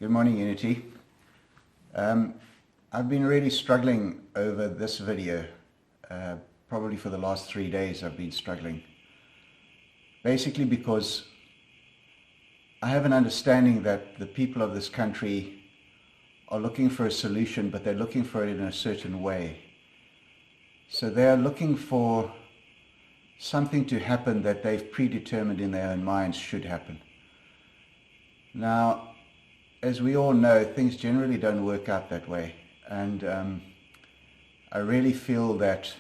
Good morning, Unity. I've been really struggling over this video. Probably for the last 3 days I've been struggling. Basically because I have an understanding that the people of this country are looking for a solution, but they're looking for it in a certain way. So they are looking for something to happen that they've predetermined in their own minds should happen. Now, as we all know, things generally don't work out that way. And I really feel that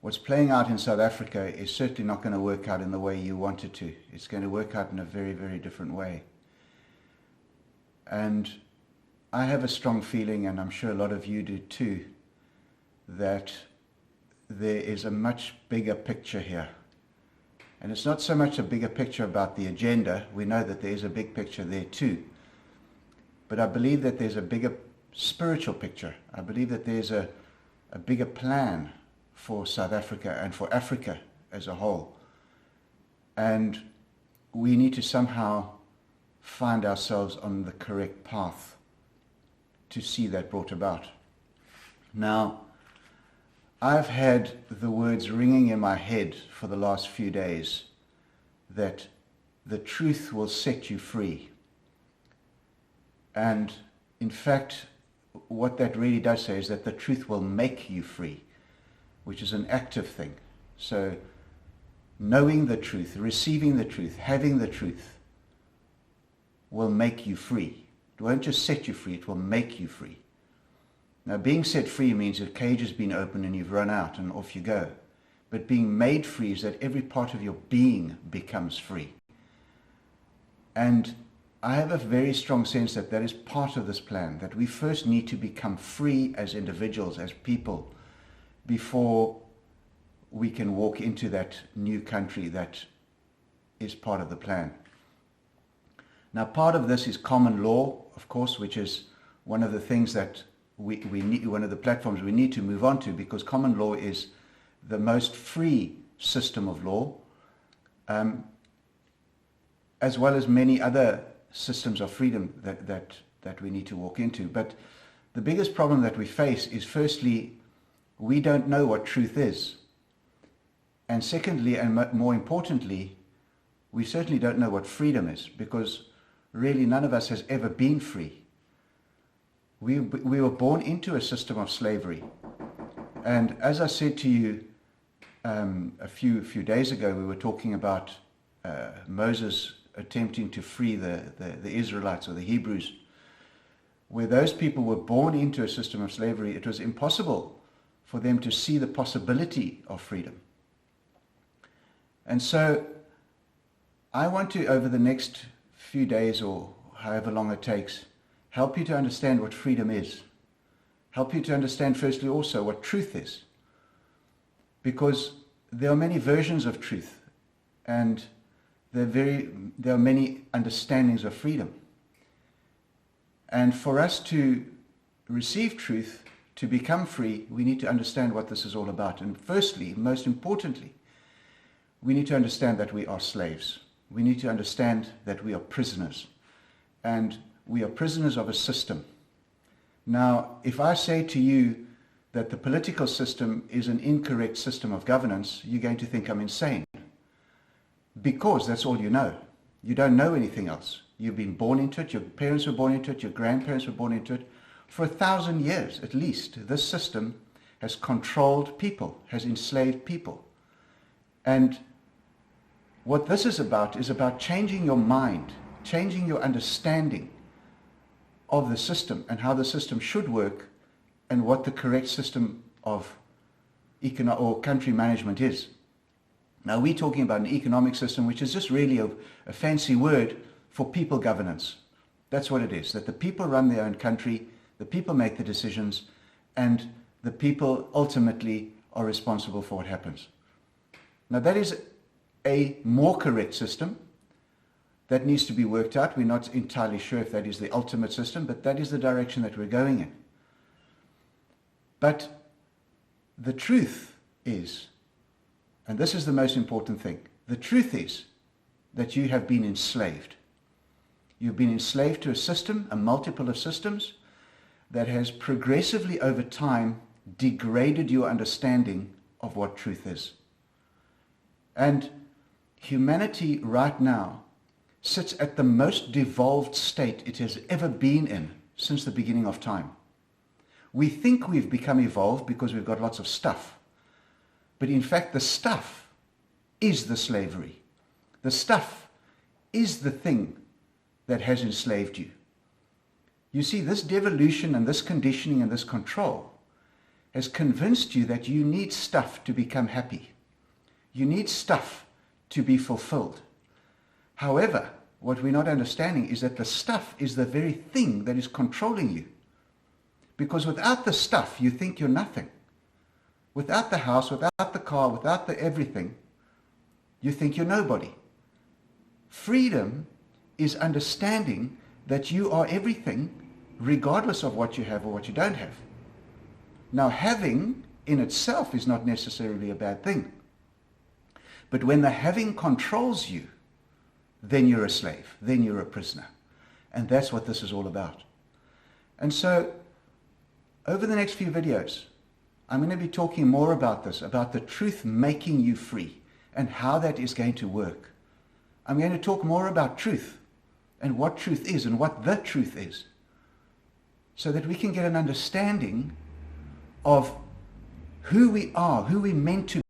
what's playing out in South Africa is certainly not going to work out in the way you want it to. It's going to work out in a very, very different way. And I have a strong feeling, and I'm sure a lot of you do too, that there is a much bigger picture here. And it's not so much a bigger picture about the agenda. We know that there is a big picture there too. But I believe that there's a bigger spiritual picture. I believe that there's a bigger plan for South Africa and for Africa as a whole. And we need to somehow find ourselves on the correct path to see that brought about. Now, I've had the words ringing in my head for the last few days that the truth will set you free. And in fact, what that really does say is that the truth will make you free, which is an active thing. So knowing the truth, receiving the truth, having the truth will make you free. It won't just set you free, it will make you free. Now, being set free means your cage has been opened and you've run out and off you go. But being made free is that every part of your being becomes free. And I have a very strong sense that that is part of this plan, that we first need to become free as individuals, as people, before we can walk into that new country that is part of the plan. Now, part of this is common law, of course, which is one of the things that we need, one of the platforms we need to move on to, because common law is the most free system of law, as well as many other systems of freedom that we need to walk into. But the biggest problem that we face is, firstly, we don't know what truth is. And secondly, and more importantly, we certainly don't know what freedom is, because really none of us has ever been free. We were born into a system of slavery. And as I said to you a few days ago, we were talking about Moses attempting to free the Israelites or the Hebrews. Where those people were born into a system of slavery, it was impossible for them to see the possibility of freedom. And so I want to, over the next few days or however long it takes, help you to understand what freedom is. Help you to understand, firstly, also what truth is. Because there are many versions of truth, and there are many understandings of freedom. And for us to receive truth, to become free, we need to understand what this is all about. And firstly, most importantly, we need to understand that we are slaves. We need to understand that we are prisoners. And we are prisoners of a system. Now, if I say to you that the political system is an incorrect system of governance, you're going to think I'm insane. Because that's all you know. You don't know anything else. You've been born into it, your parents were born into it, your grandparents were born into it. For 1,000 years at least, this system has controlled people, has enslaved people. And what this is about changing your mind, changing your understanding of the system and how the system should work and what the correct system of economic or country management is. Now, we're talking about an economic system, which is just really a fancy word for people governance. That's what it is, that the people run their own country, the people make the decisions, and the people ultimately are responsible for what happens. Now, that is a more correct system. That needs to be worked out. We're not entirely sure if that is the ultimate system, but that is the direction that we're going in. But the truth is, and this is the most important thing, the truth is that you have been enslaved. You've been enslaved to a system, a multiple of systems, that has progressively over time degraded your understanding of what truth is. And humanity right now sits at the most devolved state it has ever been in since the beginning of time. We think we've become evolved because we've got lots of stuff. But in fact, the stuff is the slavery. The stuff is the thing that has enslaved you. You see, this devolution and this conditioning and this control has convinced you that you need stuff to become happy. You need stuff to be fulfilled. However, what we're not understanding is that the stuff is the very thing that is controlling you. Because without the stuff, you think you're nothing. Without the house, without the car, without the everything, you think you're nobody. Freedom is understanding that you are everything regardless of what you have or what you don't have. Now, having in itself is not necessarily a bad thing. But when the having controls you, then you're a slave, then you're a prisoner. And that's what this is all about. And so, over the next few videos, I'm going to be talking more about this, about the truth making you free and how that is going to work. I'm going to talk more about truth and what truth is and what the truth is, so that we can get an understanding of who we are, who we're meant to